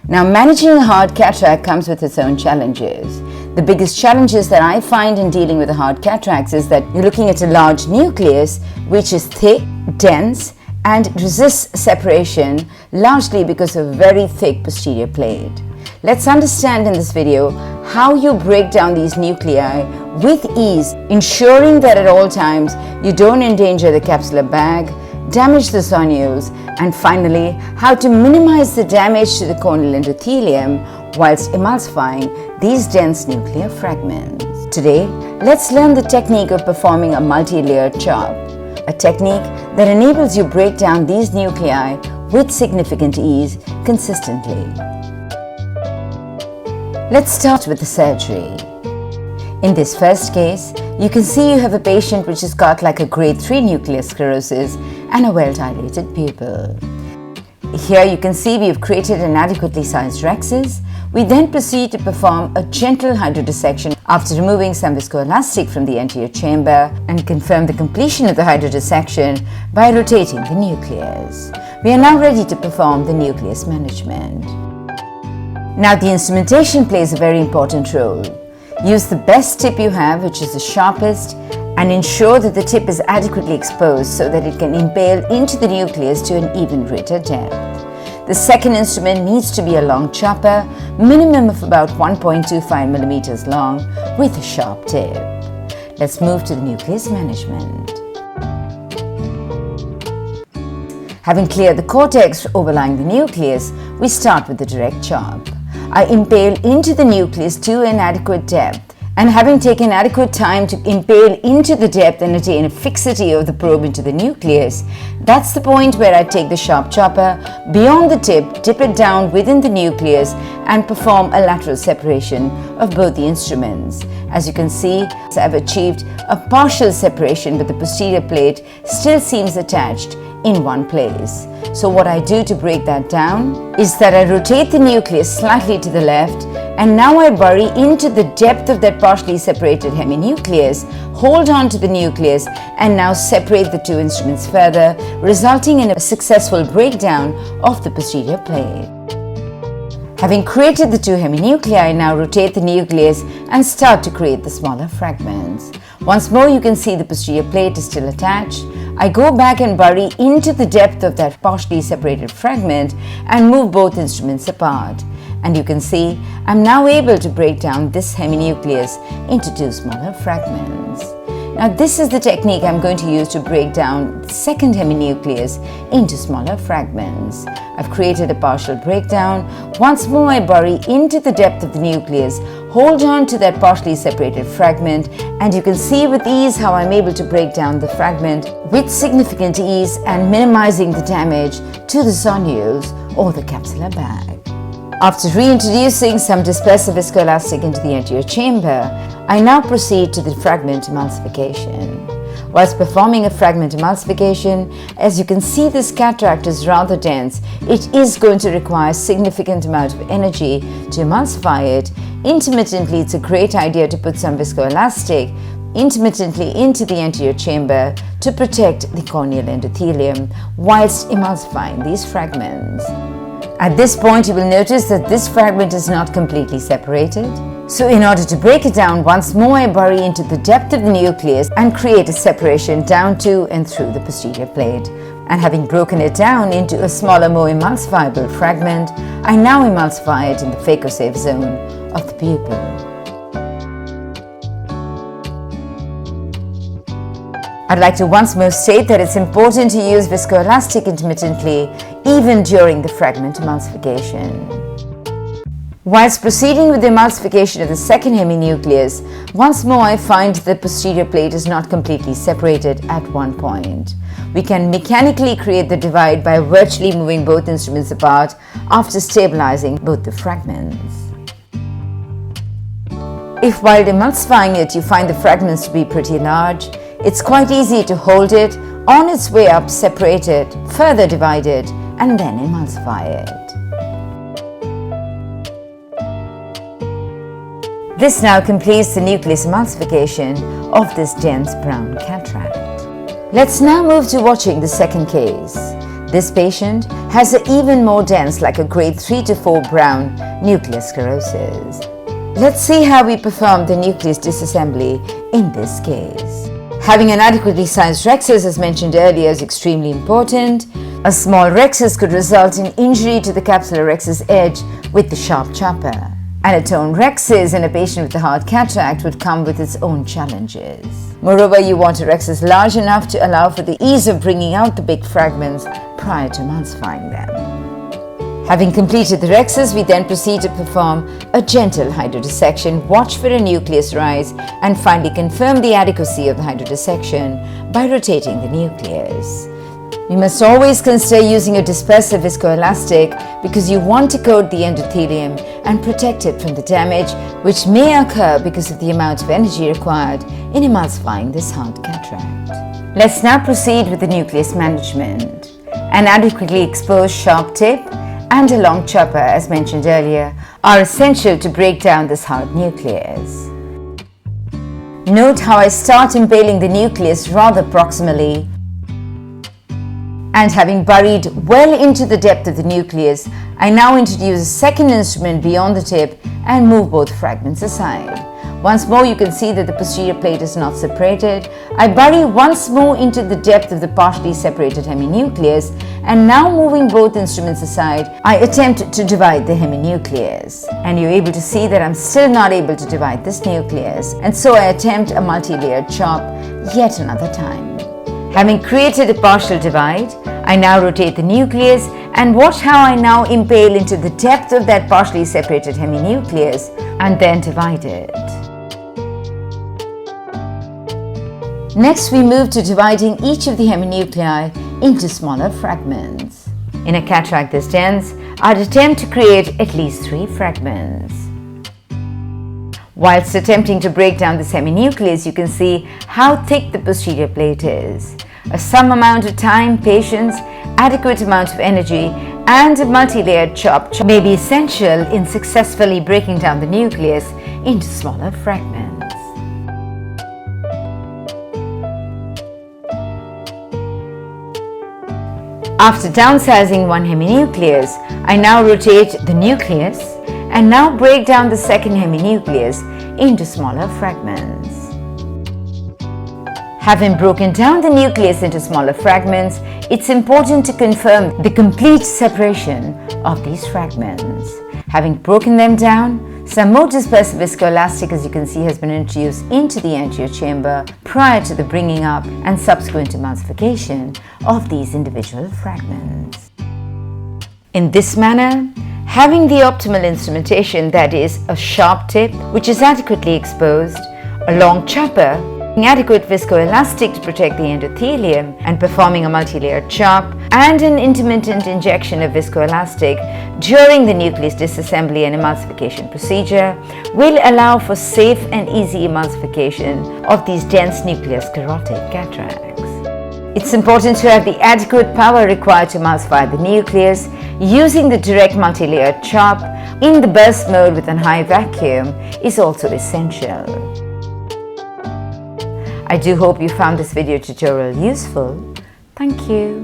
Now, managing a hard cataract comes with its own challenges. The biggest challenges that I find in dealing with a hard cataracts is that you're looking at a large nucleus which is thick, dense, and resists separation largely because of a very thick posterior plate. Let's understand in this video how you break down these nuclei with ease, ensuring that at all times you don't endanger the capsular bag, damage the zonules, and finally, how to minimize the damage to the corneal endothelium whilst emulsifying these dense nuclear fragments. Today, let's learn the technique of performing a multi-layer chop, a technique that enables you break down these nuclei with significant ease consistently. Let's start with the surgery. In this first case, you can see you have a patient which has got like a grade 3 nuclear sclerosis and a well-dilated pupil. Here you can see we have created an adequately sized rhexis. We then proceed to perform a gentle hydrodissection after removing some viscoelastic from the anterior chamber and confirm the completion of the hydrodissection by rotating the nucleus. We are now ready to perform the nucleus management. Now the instrumentation plays a very important role. Use the best tip you have, which is the sharpest, and ensure that the tip is adequately exposed so that it can impale into the nucleus to an even greater depth. The second instrument needs to be a long chopper, minimum of about 1.25 millimeters long, with a sharp tip. Let's move to the nucleus management. Having cleared the cortex overlying the nucleus, we start with the direct chop. I impale into the nucleus to an adequate depth, and having taken adequate time to impale into the depth and attain a fixity of the probe into the nucleus, that's the point where I take the sharp chopper beyond the tip, dip it down within the nucleus, and perform a lateral separation of both the instruments. As you can see, I've achieved a partial separation, but the posterior plate still seems attached in one place. So what I do to break that down is that I rotate the nucleus slightly to the left, and now I bury into the depth of that partially separated heminucleus, hold on to the nucleus, and now separate the two instruments further, resulting in a successful breakdown of the posterior plate. Having created the two heminuclei, I now rotate the nucleus and start to create the smaller fragments. Once more, you can see the posterior plate is still attached. I go back and bury into the depth of that partially separated fragment and move both instruments apart. And you can see I'm now able to break down this heminucleus into two smaller fragments. Now this is the technique I'm going to use to break down the second heminucleus into smaller fragments. I've created a partial breakdown. Once more I bury into the depth of the nucleus, hold on to that partially separated fragment, and you can see with ease how I'm able to break down the fragment with significant ease and minimizing the damage to the zonules or the capsular bag. After reintroducing some dispersive viscoelastic into the anterior chamber, I now proceed to the fragment emulsification. Whilst performing a fragment emulsification, as you can see this cataract is rather dense, it is going to require a significant amount of energy to emulsify it. Intermittently, it's a great idea to put some viscoelastic intermittently into the anterior chamber to protect the corneal endothelium whilst emulsifying these fragments. At this point, you will notice that this fragment is not completely separated. So in order to break it down, once more I bury into the depth of the nucleus and create a separation down to and through the posterior plate. And having broken it down into a smaller, more emulsifiable fragment, I now emulsify it in the phacosafe zone of the pupil. I'd like to once more state that it's important to use viscoelastic intermittently, even during the fragment emulsification. Whilst proceeding with the emulsification of the second heminucleus, once more I find the posterior plate is not completely separated at one point. We can mechanically create the divide by virtually moving both instruments apart after stabilizing both the fragments. If while emulsifying it you find the fragments to be pretty large, it's quite easy to hold it, on its way up separate it, further divide it, and then emulsify it. This now completes the nucleus emulsification of this dense brown cataract. Let's now move to watching the second case. This patient has an even more dense, like a grade 3 to 4 brown nucleus sclerosis. Let's see how we perform the nucleus disassembly in this case. Having an adequately sized rhexis, as mentioned earlier, is extremely important. A small rhexis could result in injury to the capsular rhexis edge with the sharp chopper. And a toned rhexis in a patient with a hard cataract would come with its own challenges. Moreover, you want a rhexis large enough to allow for the ease of bringing out the big fragments prior to emulsifying them. Having completed the rhexis, we then proceed to perform a gentle hydrodissection, watch for a nucleus rise, and finally confirm the adequacy of the hydrodissection by rotating the nucleus. We must always consider using a dispersive viscoelastic because you want to coat the endothelium and protect it from the damage which may occur because of the amount of energy required in emulsifying this hard cataract. Let's now proceed with the nucleus management. An adequately exposed sharp tip and a long chopper, as mentioned earlier, are essential to break down this hard nucleus. Note how I start impaling the nucleus rather proximally, and having burried well into the depth of the nucleus, I now introduce a second instrument beyond the tip and move both fragments aside. Once more, you can see that the posterior plate is not separated. I bury once more into the depth of the partially separated heminucleus, and now moving both instruments aside, I attempt to divide the heminucleus. And you're able to see that I'm still not able to divide this nucleus, and so I attempt a multi-layered chop yet another time. Having created a partial divide, I now rotate the nucleus and watch how I now impale into the depth of that partially separated heminucleus and then divide it. Next, we move to dividing each of the heminuclei into smaller fragments. In a cataract this dense, I'd attempt to create at least 3 fragments. Whilst attempting to break down this heminucleus, you can see how thick the posterior plate is. Some amount of time, patience, adequate amount of energy, and a multi-layered chop may be essential in successfully breaking down the nucleus into smaller fragments. After downsizing one heminucleus, I now rotate the nucleus and now break down the second heminucleus into smaller fragments. Having broken down the nucleus into smaller fragments, it's important to confirm the complete separation of these fragments. Having broken them down, some more dispersive viscoelastic, as you can see, has been introduced into the anterior chamber prior to the bringing up and subsequent emulsification of these individual fragments. In this manner, having the optimal instrumentation, that is a sharp tip which is adequately exposed, a long chopper, adequate viscoelastic to protect the endothelium, and performing a multi-layered chop, and an intermittent injection of viscoelastic during the nucleus disassembly and emulsification procedure will allow for safe and easy emulsification of these dense nuclear sclerotic cataracts. It's important to have the adequate power required to emulsify the nucleus. Using the direct multi-layered chop in the burst mode with a high vacuum is also essential. I do hope you found this video tutorial useful. Thank you.